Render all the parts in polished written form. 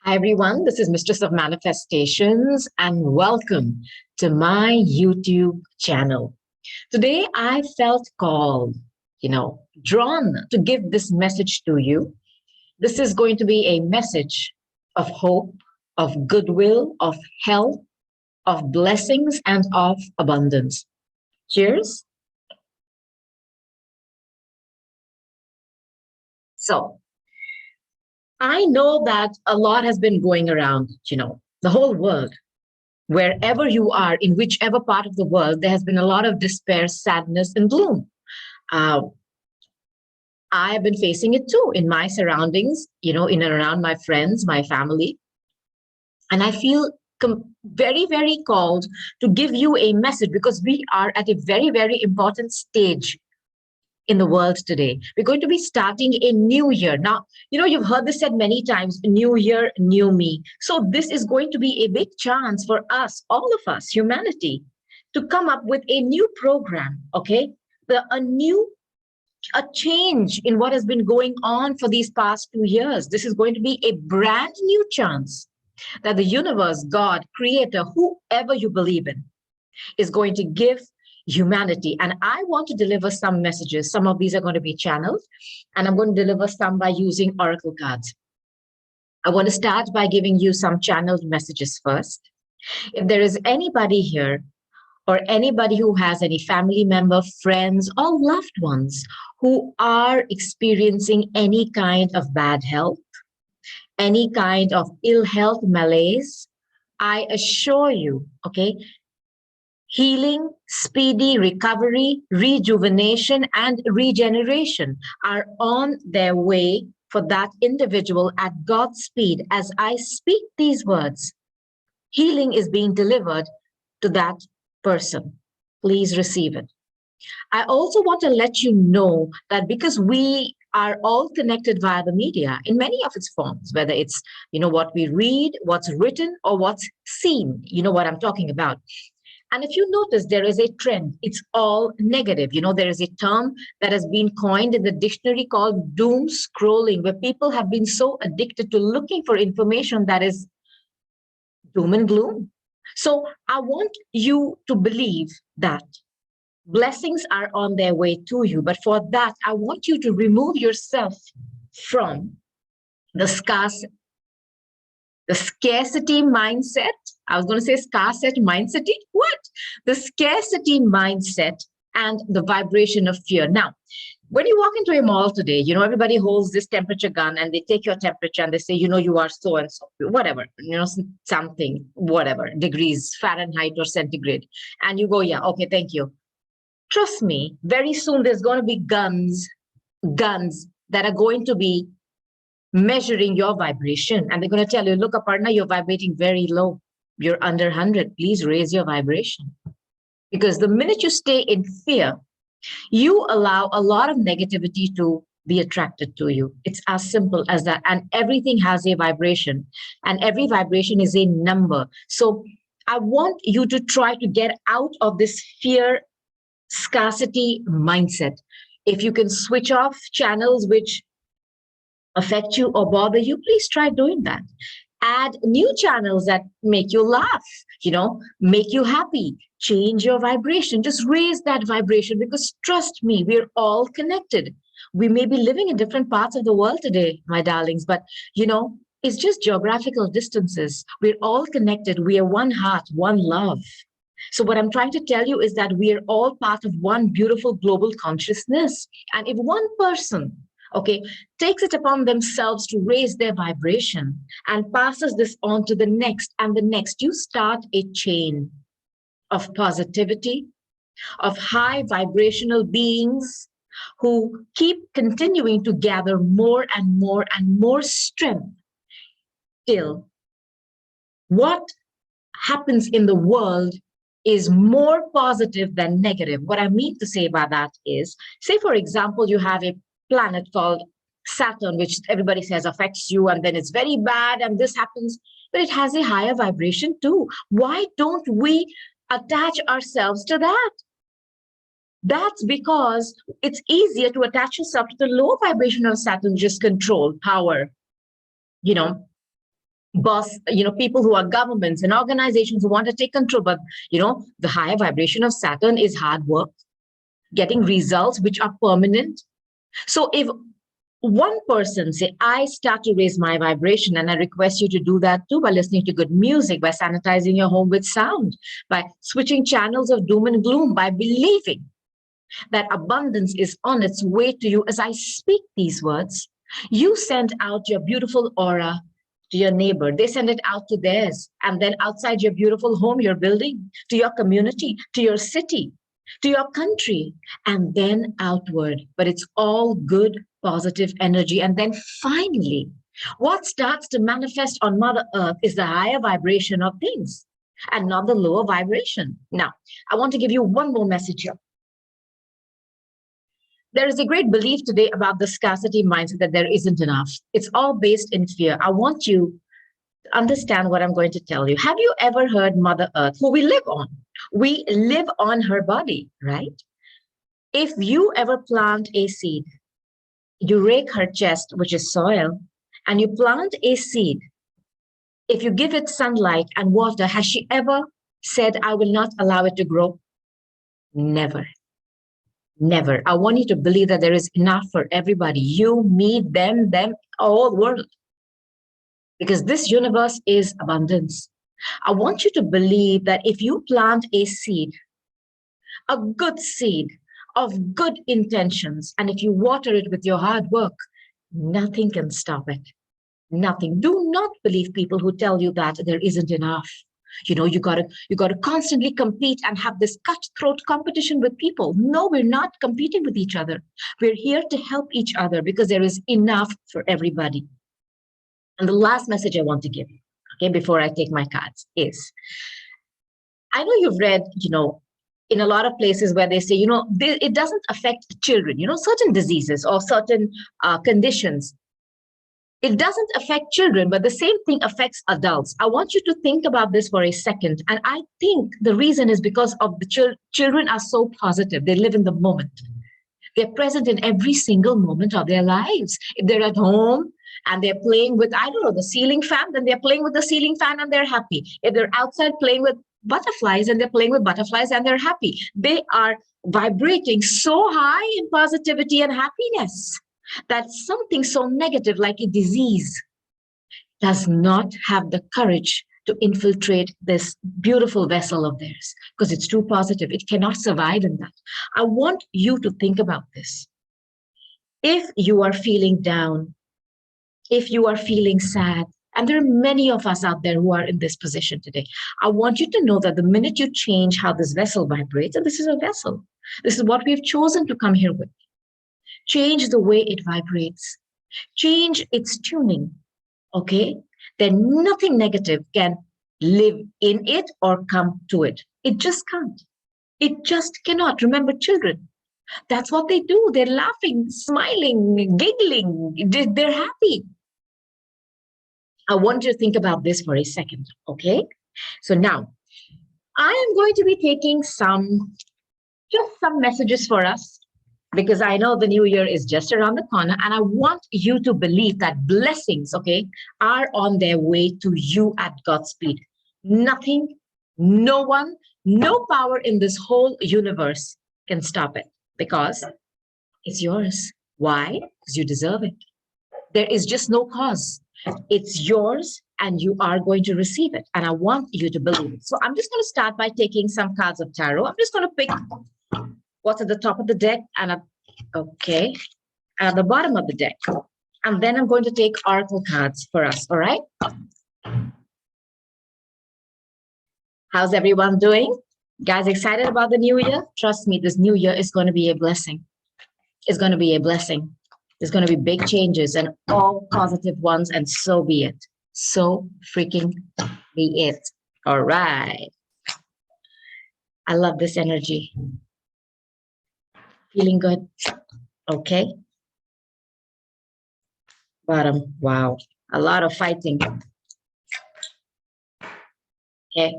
Hi, everyone. This is Mistress of Manifestations, and welcome to my YouTube channel. Today, I felt called, drawn to give this message to you. This is going to be a message of hope, of goodwill, of health, of blessings, and of abundance. Cheers. So, I know that a lot has been going around, the whole world. Wherever you are, in whichever part of the world, there has been a lot of despair, sadness, and gloom. Uh, I have been facing it too in my surroundings, in and around my friends, my family. And I feel very, very called to give you a message because we are at a very, very important stage in the world today. We're going to be starting a new year. Now, you've heard this said many times, new year, new me. So this is going to be a big chance for us, all of us, humanity, to come up with a new program, okay? A change in what has been going on for these past 2 years. This is going to be a brand new chance that the universe, God, creator, whoever you believe in, is going to give humanity. And I want to deliver some messages. Some of these are going to be channeled, and I'm going to deliver some by using oracle cards. I want to start by giving you some channeled messages first. If there is anybody here or anybody who has any family member, friends, or loved ones who are experiencing any kind of bad health, any kind of ill health malaise, I assure you, okay, healing, speedy recovery, rejuvenation, and regeneration are on their way for that individual at God's speed. As I speak these words, healing is being delivered to that person. Please receive it. I also want to let you know that because we are all connected via the media in many of its forms, whether it's, what we read, what's written, or what's seen, you know what I'm talking about. And if you notice, there is a trend. It's all negative. There is a term that has been coined in the dictionary called doom scrolling, where people have been so addicted to looking for information that is doom and gloom. So I want you to believe that blessings are on their way to you. But for that, I want you to remove yourself from the scarcity mindset. I was going to say scarcity mindset. What? The scarcity mindset and the vibration of fear. Now, when you walk into a mall today, everybody holds this temperature gun and they take your temperature and they say, you are so and so, whatever, something, whatever, degrees, Fahrenheit or centigrade. And you go, yeah, okay, thank you. Trust me, very soon there's going to be guns that are going to be measuring your vibration. And they're going to tell you, look, Aparna, you're vibrating very low. You're under 100. Please raise your vibration. Because the minute you stay in fear, you allow a lot of negativity to be attracted to you. It's as simple as that. And everything has a vibration. And every vibration is a number. So I want you to try to get out of this fear scarcity mindset. If you can switch off channels which affect you or bother you, please try doing that. Add new channels that make you laugh, make you happy, change your vibration, just raise that vibration, because trust me, we're all connected. We may be living in different parts of the world today, my darlings, but it's just geographical distances. We're all connected. We are one heart, one love. So what I'm trying to tell you is that we are all part of one beautiful global consciousness. And if one person, takes it upon themselves to raise their vibration and passes this on to the next and the next, you start a chain of positivity, of high vibrational beings who keep continuing to gather more and more and more strength till what happens in the world is more positive than negative. What I mean to say by that is, say, for example, you have a planet called Saturn, which everybody says affects you, and then it's very bad, and this happens, but it has a higher vibration too. Why don't we attach ourselves to that? That's because it's easier to attach yourself to the low vibration of Saturn, just control, power, people who are governments and organizations who want to take control. But, the higher vibration of Saturn is hard work, getting results which are permanent. So if one person say, I start to raise my vibration, and I request you to do that too by listening to good music, by sanitizing your home with sound, by switching channels of doom and gloom, by believing that abundance is on its way to you. As I speak these words, you send out your beautiful aura to your neighbor. They send it out to theirs. And then outside your beautiful home you're building, to your community, to your city, to your country, and then outward. But it's all good, positive energy. And then finally, what starts to manifest on Mother Earth is the higher vibration of things and not the lower vibration. Now, I want to give you one more message here. There is a great belief today about the scarcity mindset that there isn't enough. It's all based in fear. I want you to understand what I'm going to tell you. Have you ever heard Mother Earth, who we live on? We live on her body, right? If you ever plant a seed, you rake her chest, which is soil, and you plant a seed. If you give it sunlight and water, has she ever said, I will not allow it to grow? Never. Never. I want you to believe that there is enough for everybody. You, me, them, all world. Because this universe is abundance. I want you to believe that if you plant a seed, a good seed of good intentions, and if you water it with your hard work, nothing can stop it. Nothing. Do not believe people who tell you that there isn't enough. You gotta constantly compete and have this cutthroat competition with people. No, we're not competing with each other. We're here to help each other because there is enough for everybody. And the last message I want to give, okay, before I take my cards is, I know you've read, in a lot of places where they say, it doesn't affect children, certain diseases or certain conditions. It doesn't affect children, but the same thing affects adults. I want you to think about this for a second. And I think the reason is because of the children are so positive. They live in the moment. They're present in every single moment of their lives. If they're at home and they're playing with, I don't know, the ceiling fan, then they're playing with the ceiling fan and they're happy. If they're outside playing with butterflies and they're playing with butterflies and they're happy. They are vibrating so high in positivity and happiness that something so negative like a disease does not have the courage to infiltrate this beautiful vessel of theirs because it's too positive. It cannot survive in that. I want you to think about this. If you are feeling down, if you are feeling sad, and there are many of us out there who are in this position today, I want you to know that the minute you change how this vessel vibrates, and this is a vessel, this is what we've chosen to come here with, change the way it vibrates, change its tuning, okay? Then nothing negative can live in it or come to it. It just can't. It just cannot. Remember, children, that's what they do. They're laughing, smiling, giggling. They're happy. I want you to think about this for a second, okay? So now, I am going to be taking just some messages for us, because I know the new year is just around the corner, and I want you to believe that blessings, okay, are on their way to you at God's speed. Nothing, no one, no power in this whole universe can stop it because it's yours. Why? Because you deserve it. There is just no cause. It's yours and you are going to receive it. And I want you to believe it. So I'm just going to start by taking some cards of tarot. I'm just going to pick what's at the top of the deck and at the bottom of the deck. And then I'm going to take oracle cards for us, all right? How's everyone doing? Guys, excited about the new year? Trust me, this new year is going to be a blessing. It's going to be a blessing. There's going to be big changes and all positive ones, and so be it. So freaking be it. All right. I love this energy. Feeling good. Okay. Bottom. Wow. A lot of fighting. Okay.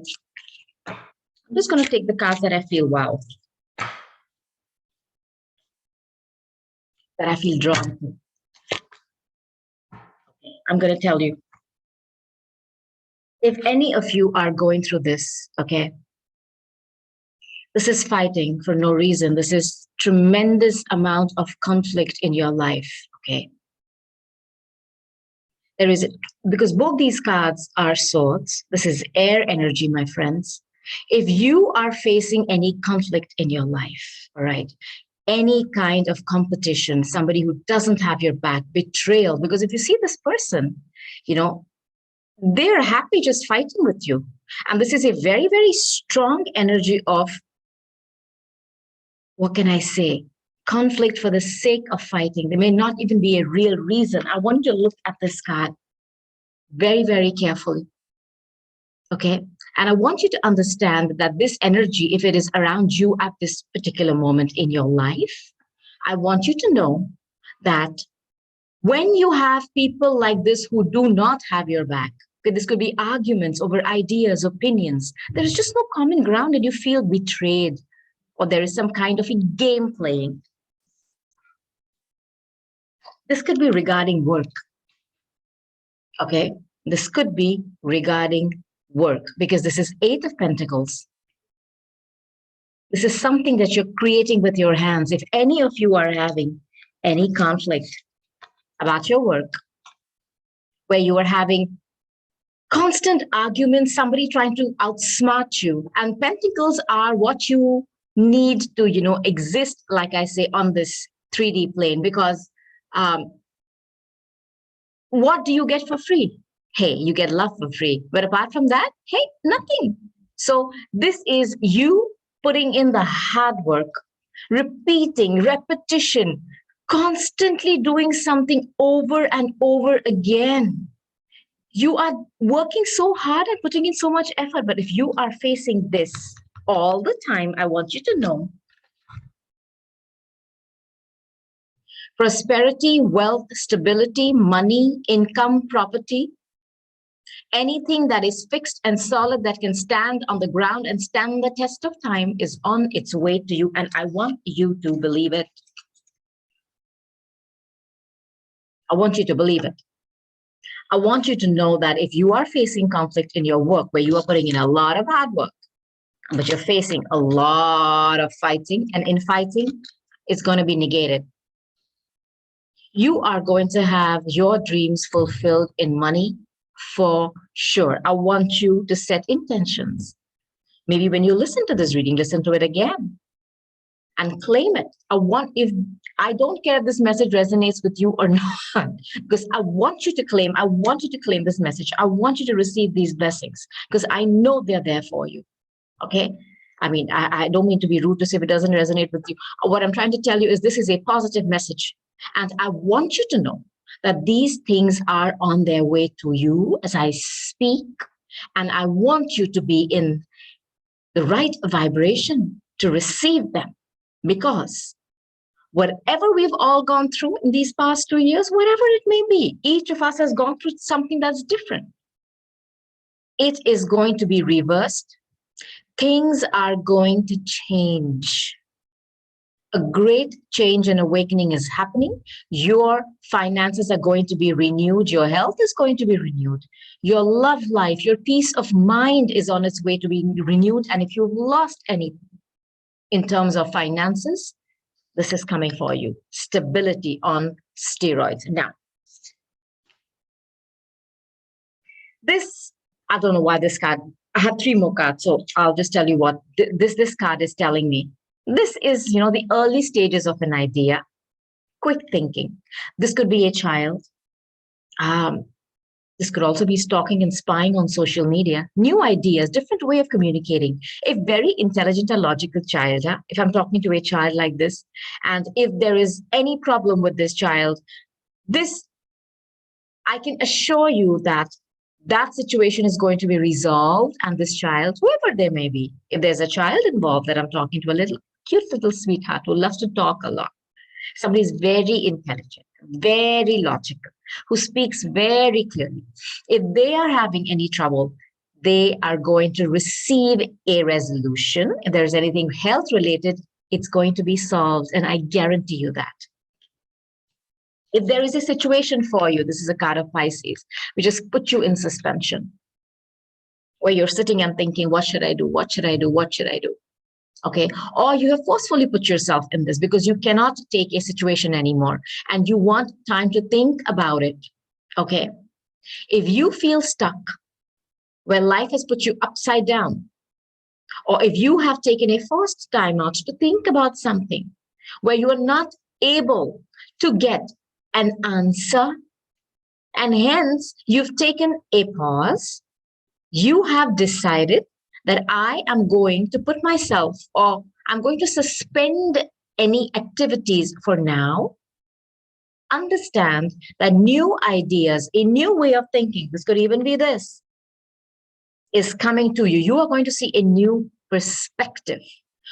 I'm just going to take the cards that I feel wow. That I feel drawn to. Okay. I'm going to tell you. If any of you are going through this, okay, this is fighting for no reason. This is tremendous amount of conflict in your life, okay? There is, because both these cards are swords. This is air energy, my friends. If you are facing any conflict in your life, all right, any kind of competition, somebody who doesn't have your back, betrayal, because if you see this person, you know, they're happy just fighting with you. And this is a very, very strong energy of, what can I say? Conflict for the sake of fighting. There may not even be a real reason. I want you to look at this card very, very carefully. Okay. And I want you to understand that this energy, if it is around you at this particular moment in your life, I want you to know that when you have people like this who do not have your back, okay, this could be arguments over ideas, opinions, there is just no common ground and you feel betrayed, or there is some kind of a game playing. This could be regarding work. Okay. This could be regarding work because this is Eight of Pentacles. This is something that you're creating with your hands. If any of you are having any conflict about your work, where you are having constant arguments, somebody trying to outsmart you, and pentacles are what you need to, exist, like I say, on this 3D plane, because what do you get for free? Hey, you get love for free. But apart from that, hey, nothing. So this is you putting in the hard work, repeating, repetition, constantly doing something over and over again. You are working so hard and putting in so much effort. But if you are facing this all the time, I want you to know prosperity, wealth, stability, money, income, property, anything that is fixed and solid that can stand on the ground and stand the test of time is on its way to you. And I want you to believe it. I want you to believe it. I want you to know that if you are facing conflict in your work, where you are putting in a lot of hard work, but you're facing a lot of fighting, and in fighting, it's going to be negated. You are going to have your dreams fulfilled in money for sure. I want you to set intentions. Maybe when you listen to this reading, listen to it again and claim it. I don't care if this message resonates with you or not, because I want you to claim this message. I want you to receive these blessings because I know they're there for you. Okay. I mean, I don't mean to be rude to say if it doesn't resonate with you. What I'm trying to tell you is this is a positive message. And I want you to know that these things are on their way to you as I speak. And I want you to be in the right vibration to receive them, because whatever we've all gone through in these past 2 years, whatever it may be, each of us has gone through something that's different. It is going to be reversed. Things are going to change. A great change and awakening is happening. Your finances are going to be renewed. Your health is going to be renewed. Your love life, your peace of mind is on its way to be renewed. And if you've lost anything in terms of finances, this is coming for you. Stability on steroids. Now, this, I don't know why this card, I have 3 more cards, so I'll just tell you what this card is telling me. This is, the early stages of an idea, quick thinking. This could be a child. This could also be stalking and spying on social media, new ideas, different way of communicating. A very intelligent and logical child. If I'm talking to a child like this, and if there is any problem with this child, I can assure you that situation is going to be resolved, and this child, whoever they may be, if there's a child involved that I'm talking to, a little cute little sweetheart who loves to talk a lot, somebody is very intelligent, very logical, who speaks very clearly. If they are having any trouble, they are going to receive a resolution. If there's anything health related, it's going to be solved, and I guarantee you that. If there is a situation for you, this is a card of Pisces, we just put you in suspension. where you're sitting and thinking, what should I do? What should I do? What should I do? Okay. Or you have forcefully put yourself in this because you cannot take a situation anymore and you want time to think about it. Okay. If you feel stuck where life has put you upside down, or if you have taken a forced time out to think about something where you are not able to get an answer, and hence you've taken a pause, you have decided that I am going to put myself, or I'm going to suspend any activities for now. Understand that new ideas, a new way of thinking, this could even be this, is coming to you. You are going to see a new perspective,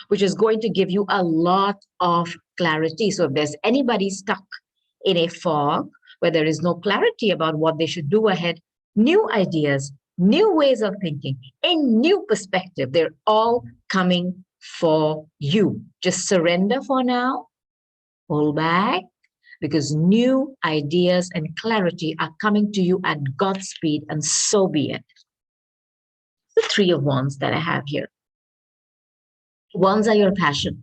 which is going to give you a lot of clarity. So if there's anybody stuck in a fog where there is no clarity about what they should do ahead, new ideas, new ways of thinking, a new perspective, they're all coming for you. Just surrender for now, pull back, because new ideas and clarity are coming to you at God's speed, and so be it. The Three of Wands that I have here. Wands are your passion.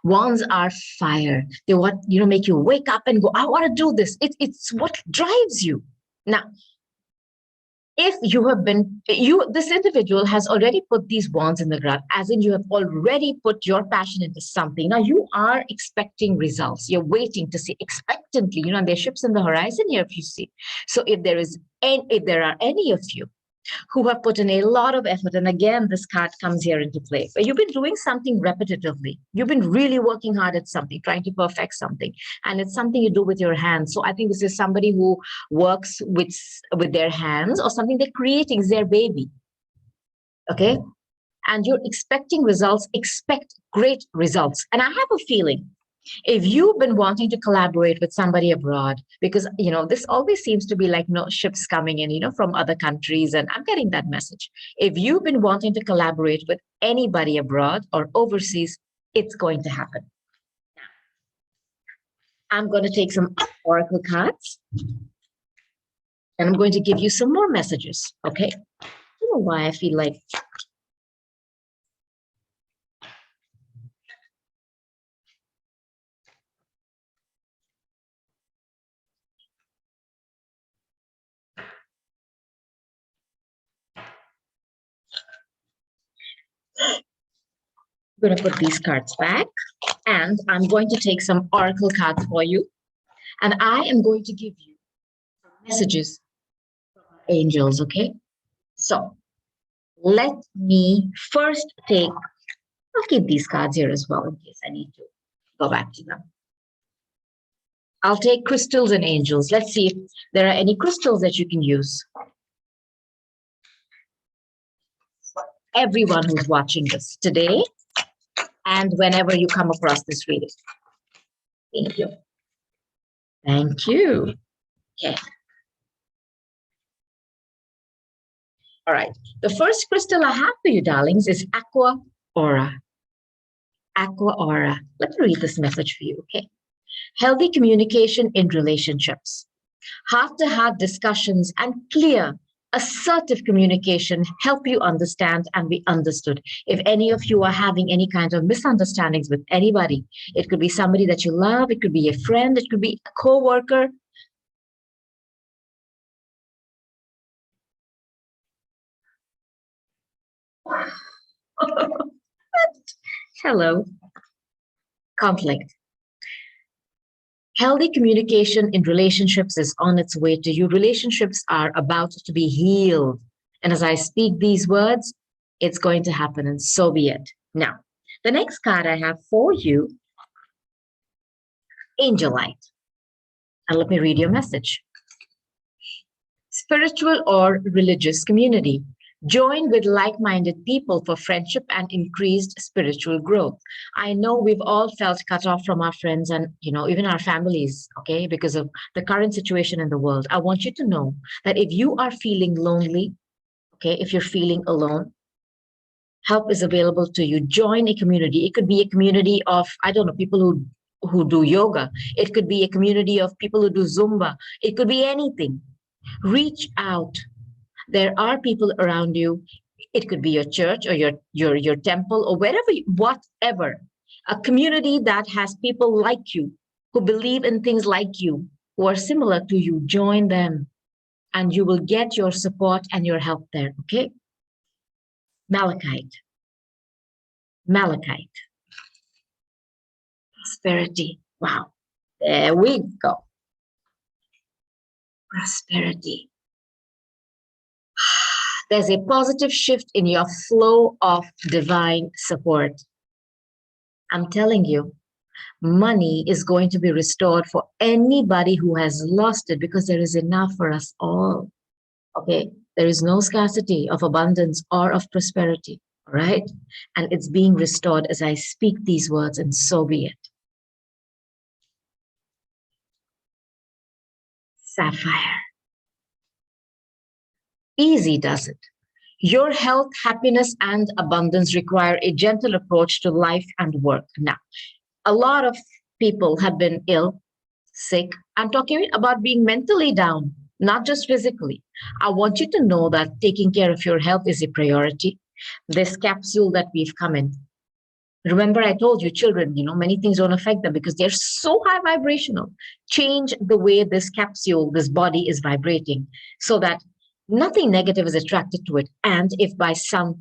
Wands are fire. They want, make you wake up and go, I want to do this. It's what drives you. Now, if you have been, this individual has already put these wands in the ground, as in you have already put your passion into something. Now you are expecting results. You're waiting to see expectantly, and there's ships in the horizon here if you see. So if there are any of you who have put in a lot of effort. And again, this card comes here into play. But you've been doing something repetitively. You've been really working hard at something, trying to perfect something. And it's something you do with your hands. So I think this is somebody who works with their hands, or something they're creating is their baby. Okay? And you're expecting results, expect great results. And I have a feeling, if you've been wanting to collaborate with somebody abroad, because, this always seems to be like, ships coming in, from other countries, and I'm getting that message. If you've been wanting to collaborate with anybody abroad or overseas, it's going to happen. I'm going to take some oracle cards, and I'm going to give you some more messages, okay? I don't know why I feel like I'm going to put these cards back, and I'm going to take some oracle cards for you, and I am going to give you messages from angels, okay? So let me first I'll keep these cards here as well in case I need to go back to them. I'll take crystals and angels. Let's see if there are any crystals that you can use. Everyone who's watching this today, and whenever you come across this reading. Thank you. Thank you. Okay. All right. The first crystal I have for you, darlings, is Aqua Aura. Aqua Aura. Let me read this message for you, okay? Healthy communication in relationships. Heart-to-heart discussions and clear, assertive communication help you understand and be understood. If any of you are having any kind of misunderstandings with anybody, it could be somebody that you love, it could be a friend, it could be a co-worker. Hello. Conflict. Healthy communication in relationships is on its way to you. Relationships are about to be healed. And as I speak these words, it's going to happen, and so be it. Now, the next card I have for you, Angel Light. And let me read your message. Spiritual or religious community. Join with like-minded people for friendship and increased spiritual growth. I know we've all felt cut off from our friends and, even our families, okay, because of the current situation in the world. I want you to know that if you are feeling lonely, okay, if you're feeling alone, help is available to you. Join a community. It could be a community of, people who do yoga. It could be a community of people who do Zumba. It could be anything. Reach out. There are people around you. It could be your church or your temple or wherever, whatever. A community that has people like you, who believe in things like you, who are similar to you. Join them and you will get your support and your help there. Okay. Malachite. Malachite. Prosperity. Wow. There we go. Prosperity. There's a positive shift in your flow of divine support. I'm telling you, money is going to be restored for anybody who has lost it, because there is enough for us all. Okay. There is no scarcity of abundance or of prosperity. All right. And it's being restored as I speak these words, and so be it. Sapphire. Easy does it. Your health, happiness, and abundance require a gentle approach to life and work. Now, a lot of people have been ill, sick. I'm talking about being mentally down, not just physically. I want you to know that taking care of your health is a priority. This capsule that we've come in. Remember, I told you, children, many things don't affect them because they're so high vibrational. Change the way this capsule, this body is vibrating, so that nothing negative is attracted to it. And if by some,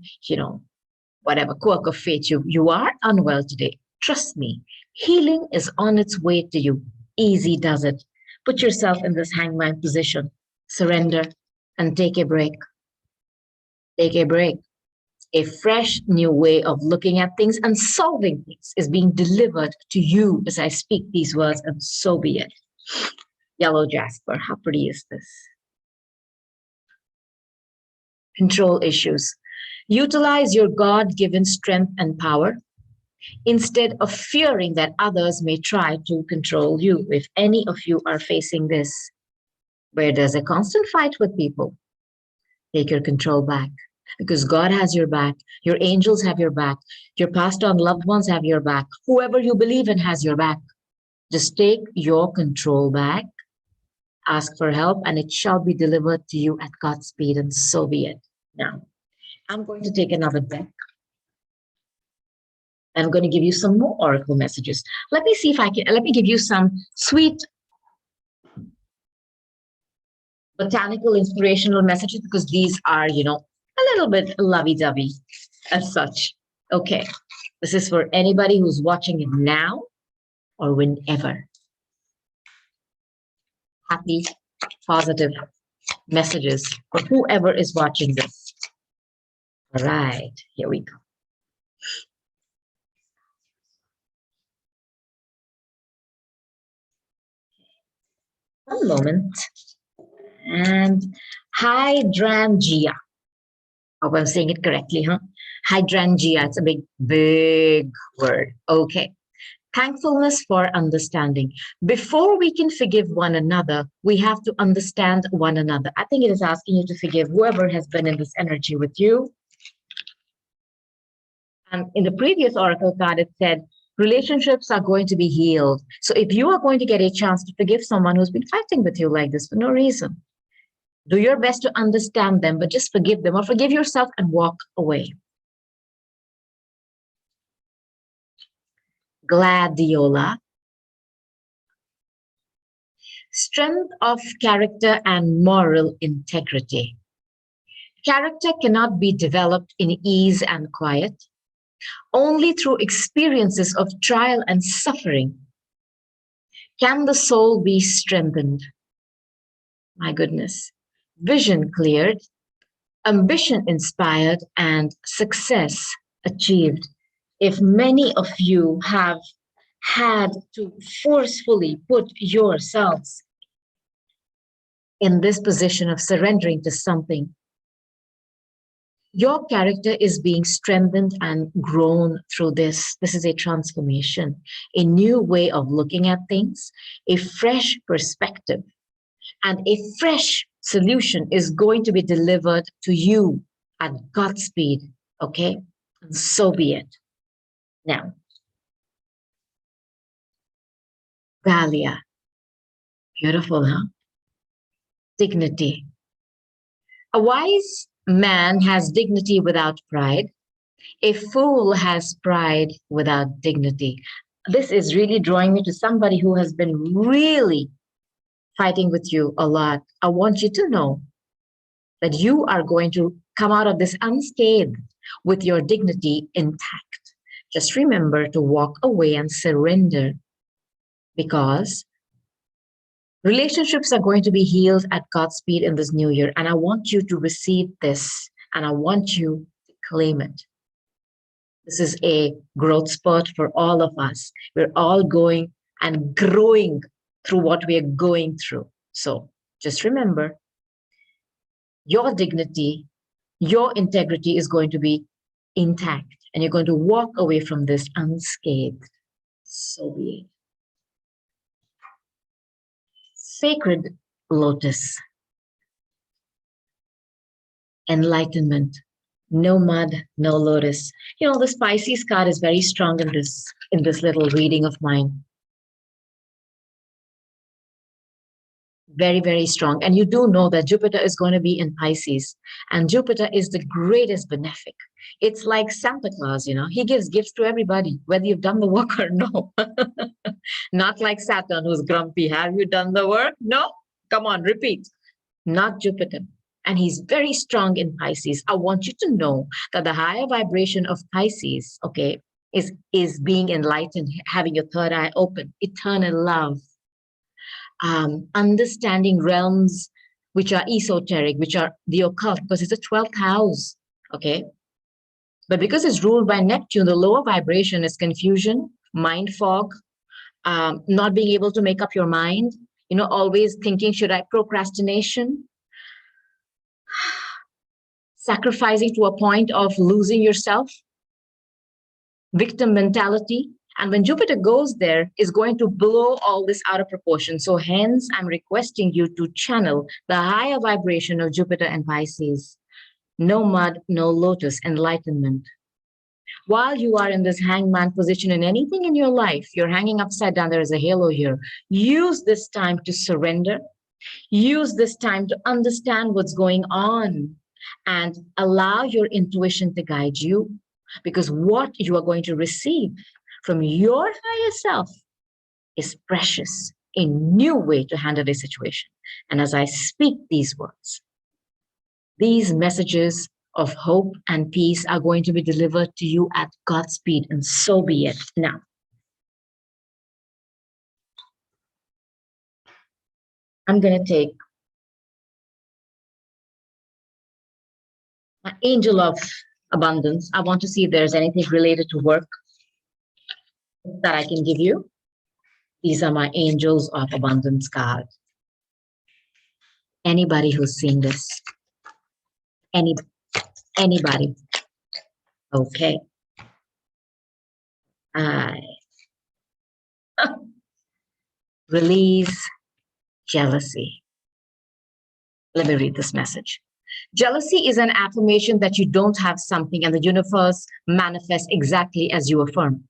whatever quirk of fate you are unwell today, trust me, healing is on its way to you. Easy does it. Put yourself in this hangman position, surrender, and take a break. Take a break. A fresh new way of looking at things and solving things is being delivered to you as I speak these words, and so be it. Yellow jasper, how pretty is this? Control issues. Utilize your God-given strength and power instead of fearing that others may try to control you. If any of you are facing this, where there's a constant fight with people, take your control back, because God has your back. Your angels have your back. Your passed on loved ones have your back. Whoever you believe in has your back. Just take your control back, ask for help, and it shall be delivered to you at God's speed, and so be it. Now, I'm going to take another deck. I'm going to give you some more oracle messages. Let me see if I can, let me give you some sweet botanical inspirational messages, because these are, a little bit lovey-dovey as such. Okay, this is for anybody who's watching it now or whenever. Happy, positive messages for whoever is watching this. All right, here we go. One moment. And hydrangea. Hope I'm saying it correctly, huh? Hydrangea. It's a big, big word. Okay. Thankfulness for understanding. Before we can forgive one another, we have to understand one another. I think it is asking you to forgive whoever has been in this energy with you. And in the previous oracle card, it said, relationships are going to be healed. So if you are going to get a chance to forgive someone who's been fighting with you like this for no reason, do your best to understand them, but just forgive them, or forgive yourself and walk away. Gladiola. Strength of character and moral integrity. Character cannot be developed in ease and quiet. Only through experiences of trial and suffering can the soul be strengthened. My goodness. Vision cleared, ambition inspired, and success achieved. If many of you have had to forcefully put yourselves in this position of surrendering to something, your character is being strengthened and grown through this. This is a transformation, a new way of looking at things, a fresh perspective, and a fresh solution is going to be delivered to you at God's speed. Okay? And so be it. Now, Dahlia. Beautiful, huh? Dignity. A wise Man has dignity without pride. A fool has pride without dignity. This is really drawing me to somebody who has been really fighting with you a lot. I want you to know that you are going to come out of this unscathed with your dignity intact. Just remember to walk away and surrender, because relationships are going to be healed at God's speed in this new year. And I want you to receive this and I want you to claim it. This is a growth spurt for all of us. We're all going and growing through what we are going through. So just remember, your dignity, your integrity is going to be intact, and you're going to walk away from this unscathed. So be it. Sacred lotus, enlightenment, no mud, no lotus. You know, the Pisces card is very strong in this little reading of mine. Very, very strong. And you do know that Jupiter is going to be in Pisces, and Jupiter is the greatest benefic. It's like Santa Claus, you know, he gives gifts to everybody, whether you've done the work or no. Not like Saturn, who's grumpy. Have you done the work? No. Come on, repeat. Not Jupiter. And he's very strong in Pisces. I want you to know that the higher vibration of Pisces, okay, is being enlightened, having your third eye open, eternal love, understanding realms which are esoteric, which are the occult, because it's a 12th house, okay? But because it's ruled by Neptune, the lower vibration is confusion, mind fog, not being able to make up your mind, you know, always thinking, should I procrastination? Sacrificing to a point of losing yourself, victim mentality. And when Jupiter goes there, is going to blow all this out of proportion. So hence, I'm requesting you to channel the higher vibration of Jupiter and Pisces. No mud, no lotus, enlightenment. While you are in this hangman position in anything in your life, you're hanging upside down, there is a halo here. Use this time to surrender. Use this time to understand what's going on and allow your intuition to guide you, because what you are going to receive from your higher self is precious, a new way to handle a situation. And as I speak these words, these messages of hope and peace are going to be delivered to you at God's speed, and so be it. Now, I'm going to take my angel of abundance. I want to see if there's anything related to work that I can give you. These are my angels of abundance card. Anybody who's seen this, anybody. Okay. Release jealousy. Let me read this message. Jealousy is an affirmation that you don't have something, and the universe manifests exactly as you affirm.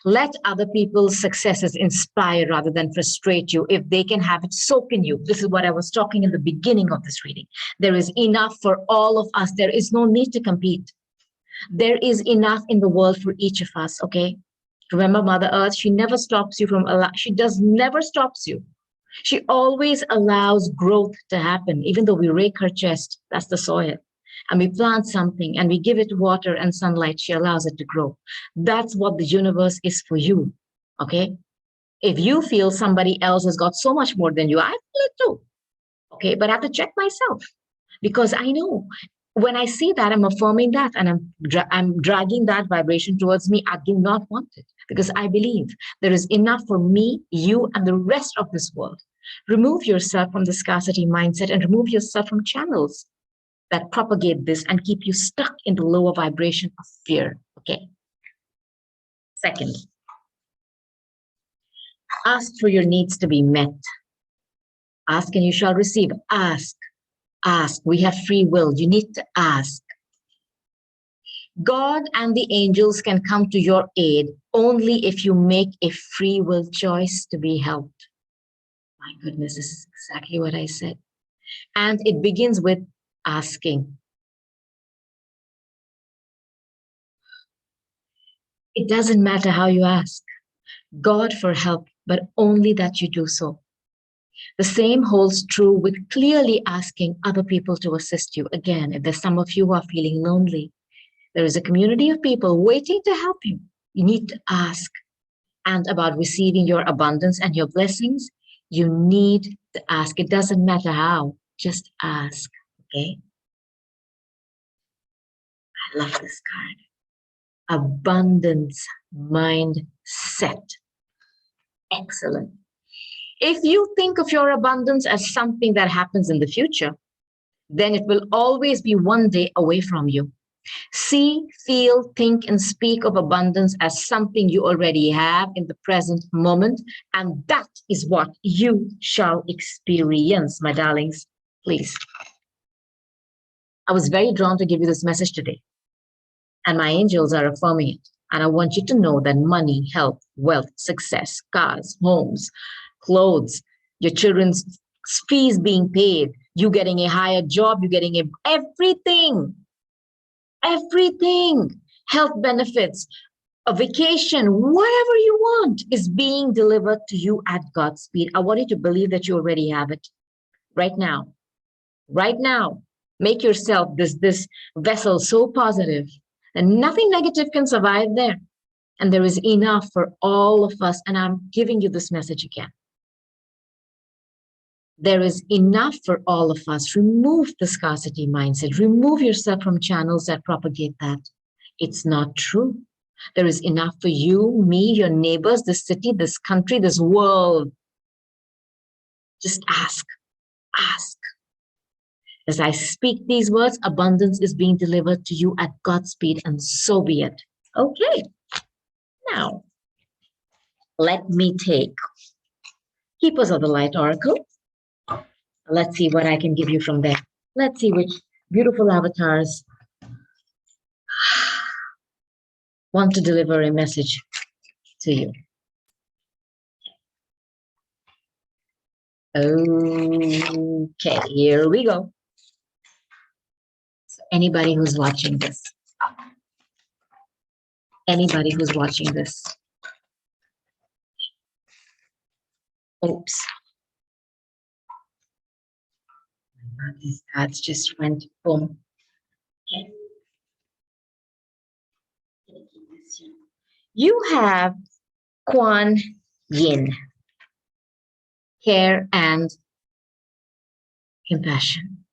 Let other people's successes inspire rather than frustrate you. If they can have it, so can you. This is what I was talking in the beginning of this reading. There is enough for all of us. There is no need to compete. There is enough in the world for each of us, okay? Remember, Mother Earth, she never stops you from, never stops you. She always allows growth to happen. Even though we rake her chest, that's the soil, and we plant something and we give it water and sunlight, she allows it to grow. That's what the universe is for you, okay? If you feel somebody else has got so much more than you, I feel it too, okay? But I have to check myself, because I know when I see that, I'm affirming that, and I'm dragging that vibration towards me. I do not want it, because I believe there is enough for me, you, and the rest of this world. Remove yourself from the scarcity mindset and remove yourself from channels that propagate this and keep you stuck in the lower vibration of fear, okay? Second, ask for your needs to be met. Ask and you shall receive. Ask. We have free will. You need to ask. God and the angels can come to your aid only if you make a free will choice to be helped. My goodness, this is exactly what I said. And it begins with asking. It doesn't matter how you ask God for help, but only that you do so. The same holds true with clearly asking other people to assist you. Again, if there's some of you who are feeling lonely, there is a community of people waiting to help you. You need to ask. And about receiving your abundance and your blessings, you need to ask. It doesn't matter how, just ask. Okay? I love this card. Abundance mindset. Excellent. If you think of your abundance as something that happens in the future, then it will always be one day away from you. See, feel, think, and speak of abundance as something you already have in the present moment, and that is what you shall experience, my darlings. Please. I was very drawn to give you this message today, and my angels are affirming it. And I want you to know that money, health, wealth, success, cars, homes, clothes, your children's fees being paid, you getting a higher job, you getting everything, health benefits, a vacation, whatever you want is being delivered to you at God's speed. I want you to believe that you already have it right now. Right now, make yourself this vessel so positive that nothing negative can survive there. And there is enough for all of us. And I'm giving you this message again. There is enough for all of us. Remove the scarcity mindset. Remove yourself from channels that propagate that. It's not true. There is enough for you, me, your neighbors, this city, this country, this world. Just ask. Ask. As I speak these words, abundance is being delivered to you at God's speed, and so be it. Okay. Now, let me take Keepers of the Light Oracle. Let's see what I can give you from there. Let's see which beautiful avatars want to deliver a message to you. Okay, here we go. So anybody who's watching this, oops. These cards just went boom. Okay. You have Kuan Yin, care and compassion.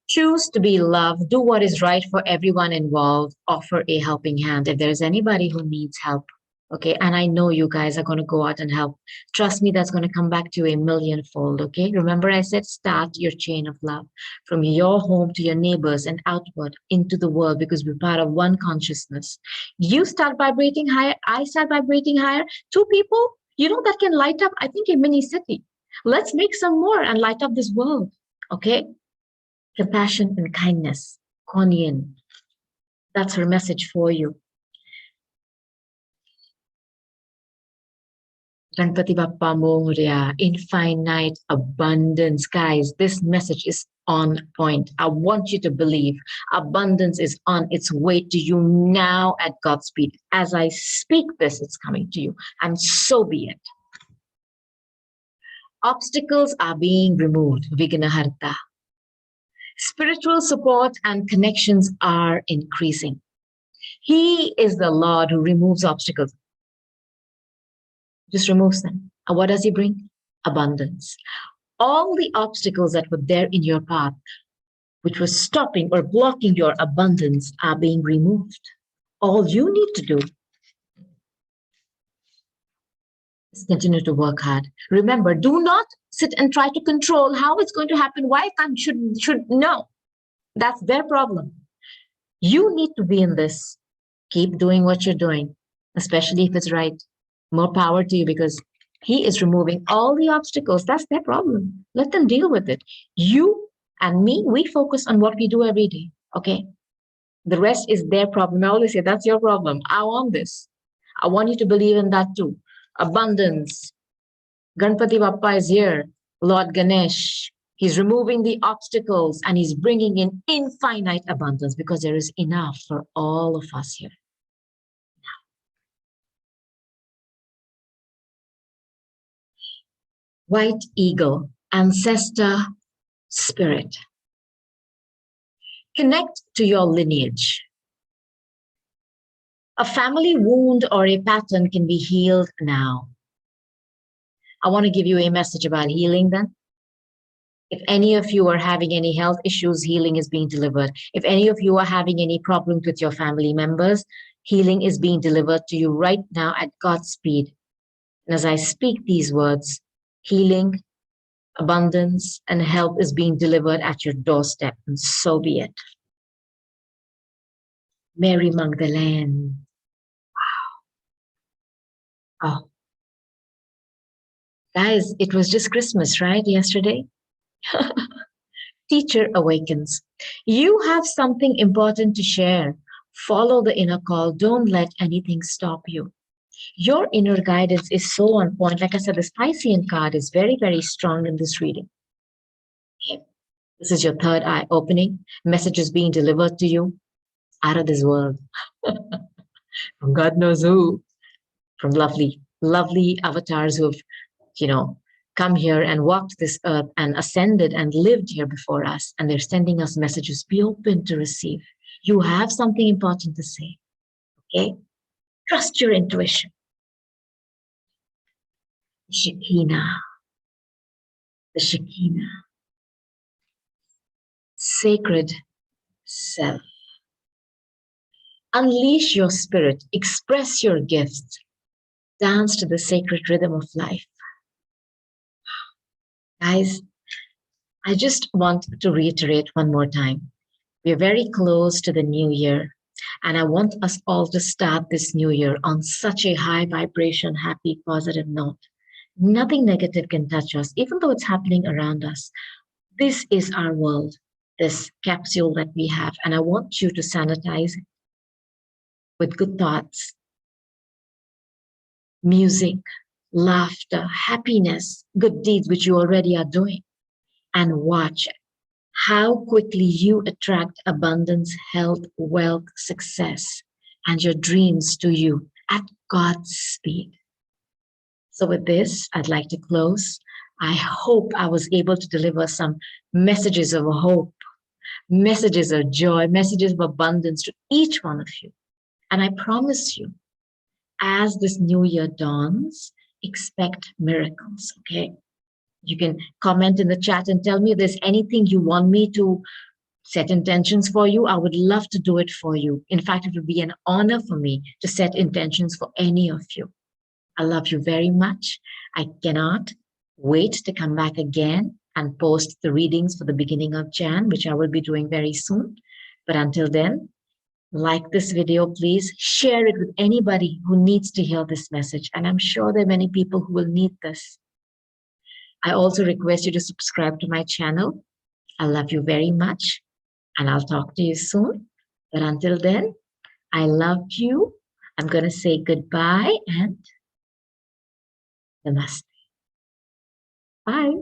Choose to be loved, do what is right for everyone involved, offer a helping hand if there's anybody who needs help. Okay, and I know you guys are going to go out and help. Trust me, that's going to come back to you a millionfold. Okay, remember I said start your chain of love from your home to your neighbors and outward into the world, because we're part of one consciousness. You start vibrating higher, I start vibrating higher. Two people, that can light up, I think, a mini city. Let's make some more and light up this world. Okay, compassion and kindness. Kuan Yin. That's her message for you. Ganpati Bappa Moria, infinite abundance. Guys, this message is on point. I want you to believe abundance is on its way to you now at God's speed. As I speak this, it's coming to you, and so be it. Obstacles are being removed. Vignaharta. Spiritual support and connections are increasing. He is the Lord who removes obstacles. Just removes them. And what does he bring? Abundance. All the obstacles that were there in your path, which was stopping or blocking your abundance, are being removed. All you need to do is continue to work hard. Remember, do not sit and try to control how it's going to happen, why it should. No. That's their problem. You need to be in this. Keep doing what you're doing, especially if it's right. More power to you, because he is removing all the obstacles. That's their problem. Let them deal with it. You and me, we focus on what we do every day. Okay. The rest is their problem. I always say, that's your problem. I want this. I want you to believe in that too. Abundance. Ganpati Bappa is here. Lord Ganesh. He's removing the obstacles and he's bringing in infinite abundance because there is enough for all of us here. White eagle, ancestor spirit. Connect to your lineage. A family wound or a pattern can be healed now. I want to give you a message about healing then. If any of you are having any health issues, healing is being delivered. If any of you are having any problems with your family members, healing is being delivered to you right now at God's speed. And as I speak these words, healing, abundance, and help is being delivered at your doorstep, and so be it. Mary Magdalene. Wow. Oh, guys, it was just Christmas, right? Yesterday. Teacher awakens. You have something important to share. Follow the inner call. Don't let anything stop you. Your inner guidance is so on point. Like I said, the Piscean card is very, very strong in this reading. Okay. This is your third eye opening. Messages being delivered to you out of this world. From God knows who. From lovely, lovely avatars who've, come here and walked this earth and ascended and lived here before us. And they're sending us messages. Be open to receive. You have something important to say. Okay? Trust your intuition. Shekinah. The Shekinah. Sacred self. Unleash your spirit. Express your gifts. Dance to the sacred rhythm of life. Guys, I just want to reiterate one more time. We're very close to the new year, and I want us all to start this new year on such a high vibration, happy, positive note. Nothing negative can touch us, even though it's happening around us. This is our world, this capsule that we have, and I want you to sanitize it with good thoughts, music, laughter, happiness, good deeds, which you already are doing, and watch how quickly you attract abundance, health, wealth, success, and your dreams to you at God's speed. So with this, I'd like to close. I hope I was able to deliver some messages of hope, messages of joy, messages of abundance to each one of you. And I promise you, as this new year dawns, expect miracles, okay? You can comment in the chat and tell me if there's anything you want me to set intentions for you. I would love to do it for you. In fact, it would be an honor for me to set intentions for any of you. I love you very much. I cannot wait to come back again and post the readings for the beginning of Jan, which I will be doing very soon. But until then, like this video, please share it with anybody who needs to hear this message. And I'm sure there are many people who will need this. I also request you to subscribe to my channel. I love you very much, and I'll talk to you soon. But until then, I love you. I'm going to say goodbye and namaste. Bye.